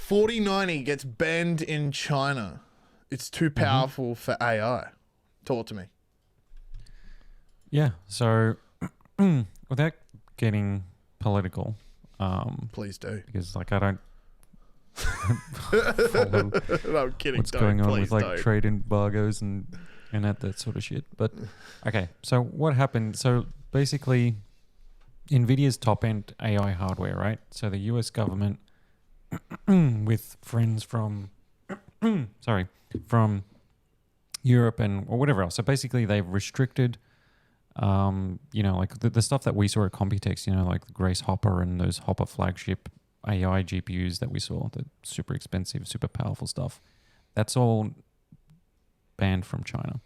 4090 gets banned in China. It's too powerful for AI. Talk to me. Yeah. So without getting political, Please do. because like I don't follow No, I'm kidding. what's Don't. going on Please with like don't. trade embargoes and that sort of shit. But okay, so what happened? So basically, NVIDIA's top end AI hardware, right? So the US government, with friends from from Europe or whatever else. So basically, they've restricted, like the stuff that we saw at Computex, like the Grace Hopper and those Hopper flagship AI GPUs that we saw, the super expensive, super powerful stuff. That's all banned from China.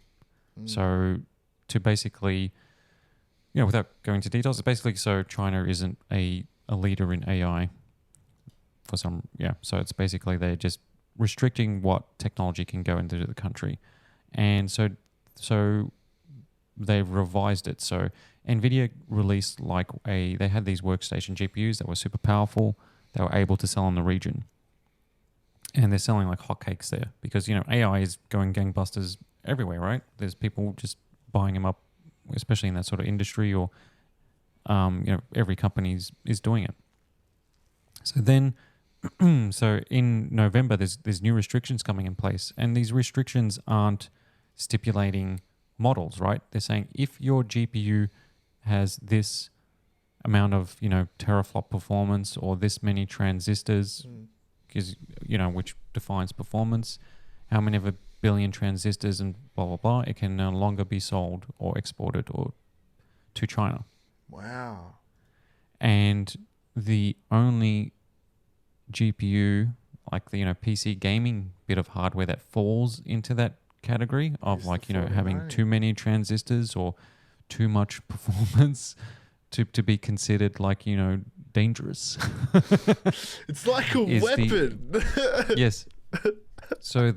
So to basically, without going into details, it's basically so China isn't a leader in AI for some, So it's basically they're just restricting what technology can go into the country. And so they've revised it. So NVIDIA released they had these workstation GPUs that were super powerful. They were able to sell in the region. And they're selling like hotcakes there because, AI is going gangbusters everywhere, right? There's people just buying them up, especially in that sort of industry, or, every company is doing it. So then, so in November, there's new restrictions coming in place. And these restrictions aren't stipulating models, right? They're saying if your GPU has this amount of, teraflop performance or this many transistors, because which defines performance, how many of a billion transistors and blah blah blah, it can no longer be sold or exported or to China. Wow. And the only GPU, like the PC gaming bit of hardware that falls into that category of having too many transistors or too much performance to be considered dangerous. It's like a weapon. Yes. So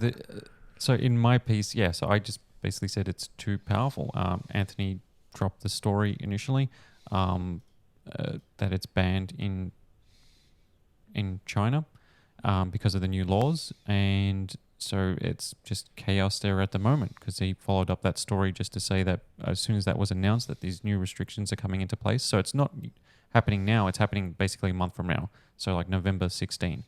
in my piece, so I just basically said it's too powerful. Anthony dropped the story initially that it's banned in China because of the new laws, and so it's just chaos there at the moment because he followed up that story just to say that as soon as that was announced that these new restrictions are coming into place. So it's not happening now, it's happening basically a month from now. So like November 16.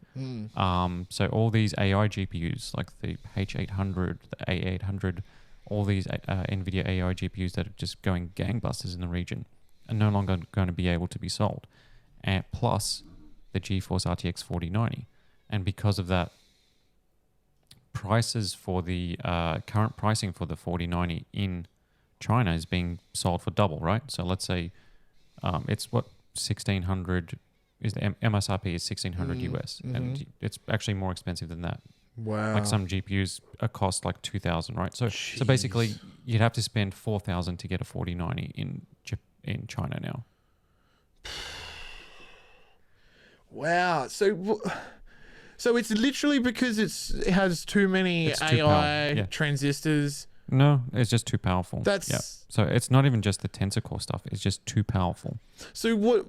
So all these AI GPUs, like the H800, the A800, all these NVIDIA AI GPUs that are just going gangbusters in the region are no longer going to be able to be sold. And plus the GeForce RTX 4090. And because of that, prices for the current pricing for the 4090 in China is being sold for double, right? So let's say it's what 1600 is the MSRP is 1600 US, and it's actually more expensive than that. Wow. Like some GPUs cost like 2000, right? So basically you'd have to spend 4000 to get a 4090 in China now. Wow. So it's literally because it has too many AI transistors. No, it's just too powerful. That's So it's not even just the Tensor Core stuff. It's just too powerful. So what?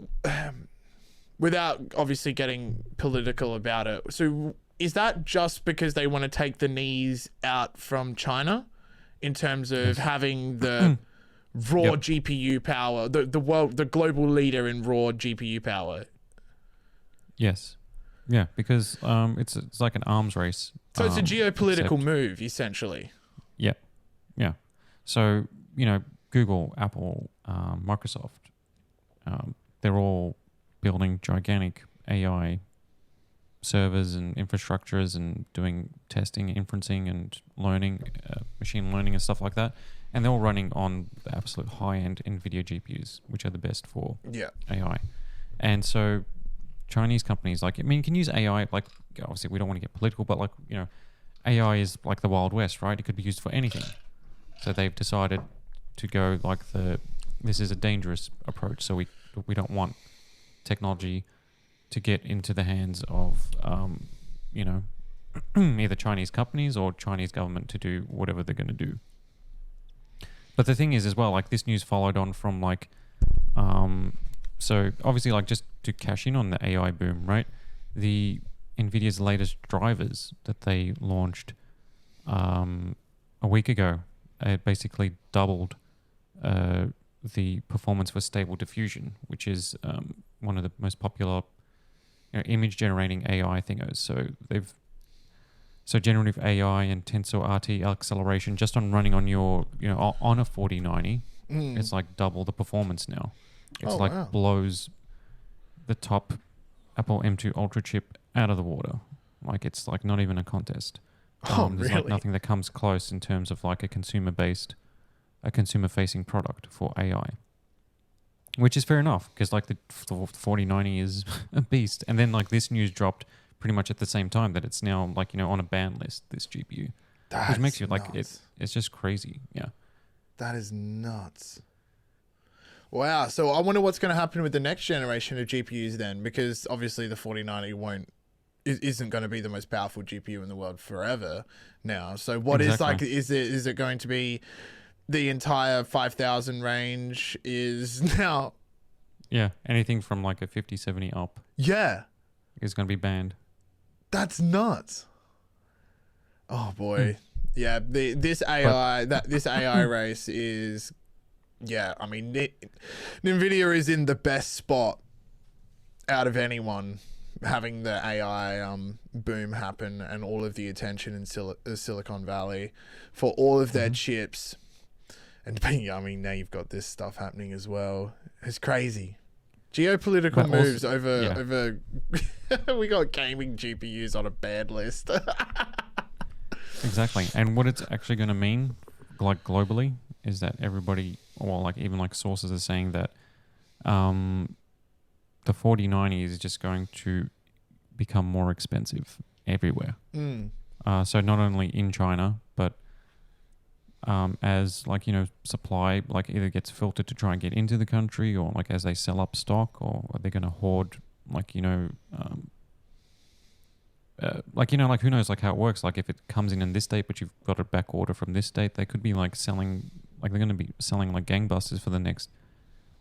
Without obviously getting political about it, so is that just because they want to take the knees out from China in terms of having the raw GPU power, the global leader in raw GPU power? Yes. Yeah, because it's like an arms race. So it's a geopolitical move, essentially. Yeah. Yeah. So, Google, Apple, Microsoft, they're all building gigantic AI servers and infrastructures and doing testing, inferencing and learning, machine learning and stuff like that. And they're all running on the absolute high-end NVIDIA GPUs, which are the best for AI. And so Chinese companies, can use AI, obviously we don't want to get political, but AI is like the Wild West, right? It could be used for anything. So they've decided to go this is a dangerous approach. So we don't want technology to get into the hands of, either Chinese companies or Chinese government to do whatever they're going to do. But the thing is as well, this news followed on from so obviously just to cash in on the AI boom, right? The NVIDIA's latest drivers that they launched a week ago. It basically doubled the performance for Stable Diffusion, which is one of the most popular image generating AI thingos. So generative AI and tensor RT acceleration just on running on your on a 4090, it's like double the performance now. It's blows the top Apple M2 Ultra chip out of the water. Like it's like not even a contest. There's like nothing that comes close in terms of like a consumer facing product for AI. Which is fair enough, because like the 4090 is a beast. And then like this news dropped pretty much at the same time that it's now like, on a ban list, this GPU. Which makes you like, it's just crazy. Yeah. That is nuts. Wow. So I wonder what's going to happen with the next generation of GPUs then, because obviously the 4090 isn't going to be the most powerful GPU in the world forever now. So what is it going to be the entire 5000 range is now? Yeah, anything from like a 5070 up. Yeah. Is going to be banned. That's nuts. Oh boy. Yeah, this AI race is, yeah, I mean, NVIDIA is in the best spot out of anyone, having the AI boom happen and all of the attention in Silicon Valley for all of their chips. And I mean, now you've got this stuff happening as well. It's crazy. Geopolitical moves over we got gaming GPUs on a banned list. Exactly. And what it's actually going to mean, like globally, is that everybody, or like even like sources are saying that the 4090 is just going to become more expensive everywhere. So not only in China, but as like, supply like either gets filtered to try and get into the country, or like as they sell up stock, or are they going to hoard like, like who knows like how it works. Like if it comes in this date, but you've got a back order from this date, they could be like selling, like they're going to be selling like gangbusters for the next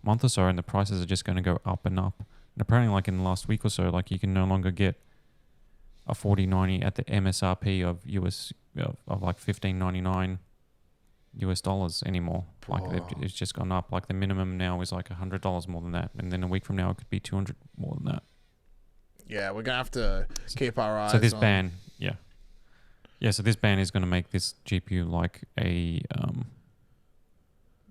month or so, and the prices are just going to go up and up. And apparently like in the last week or so, like you can no longer get a 4090 at the MSRP of like $15.99 US anymore. Like it's just gone up. Like the minimum now is like $100 more than that, and then a week from now it could be $200 more than that. Yeah, we're gonna have to keep our eyes. So this ban, so this ban is going to make this GPU like a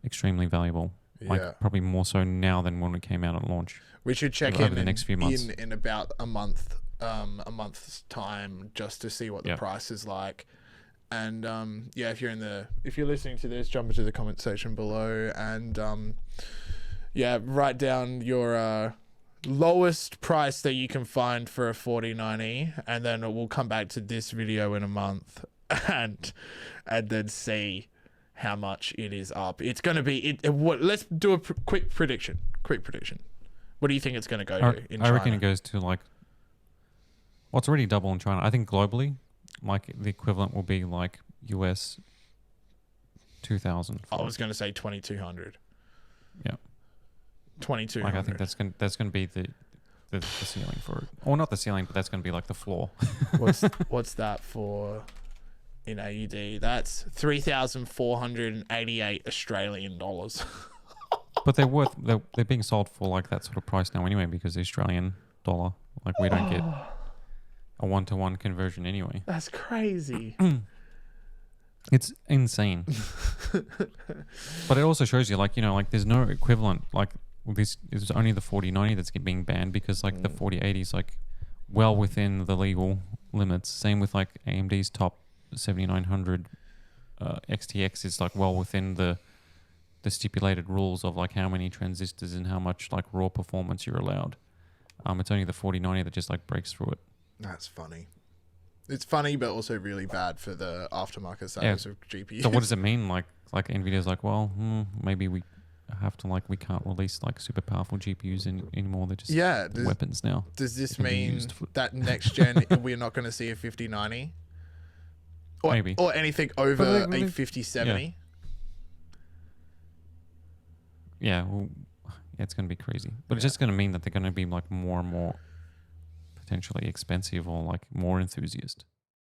extremely valuable. Like probably more so now than when it came out at launch. We should check in the next few months. in about a month's time, just to see what the price is like. And if you're listening to this, jump into the comment section below and write down your lowest price that you can find for a 4090, and then we'll come back to this video in a month and then see how much it is up. It's going to be let's do a quick prediction. What do you think it's going to go to in China? I reckon it goes to like, well, it's already double in China. I think globally, like the equivalent will be like US 2000. I was going to say 2200. Yeah. 2200. Like I think that's going to be the ceiling for it. Or not the ceiling, but that's going to be like the floor. What's that for in AUD? That's 3,488 Australian dollars. But they're being sold for like that sort of price now anyway, because the Australian dollar, like we don't get a 1-to-1 conversion anyway. That's crazy. It's insane. But it also shows you like, like there's no equivalent. Like this is only the 4090 that's being banned, because like the 4080 is like well within the legal limits. Same with like AMD's top 7900 XTX is like well within the stipulated rules of like how many transistors and how much like raw performance you're allowed. It's only the 4090 that just like breaks through it. That's funny. It's funny, but also really bad for the aftermarket sales of GPUs. So what does it mean? Like NVIDIA's like, well, maybe we have to we can't release like super powerful GPUs anymore. They're just weapons now. Does this mean that next gen we're not going to see a 5090? Or, maybe. Or anything over a 5070? Yeah, well, it's going to be crazy. But it's just going to mean that they're going to be like more and more potentially expensive or like more enthusiast.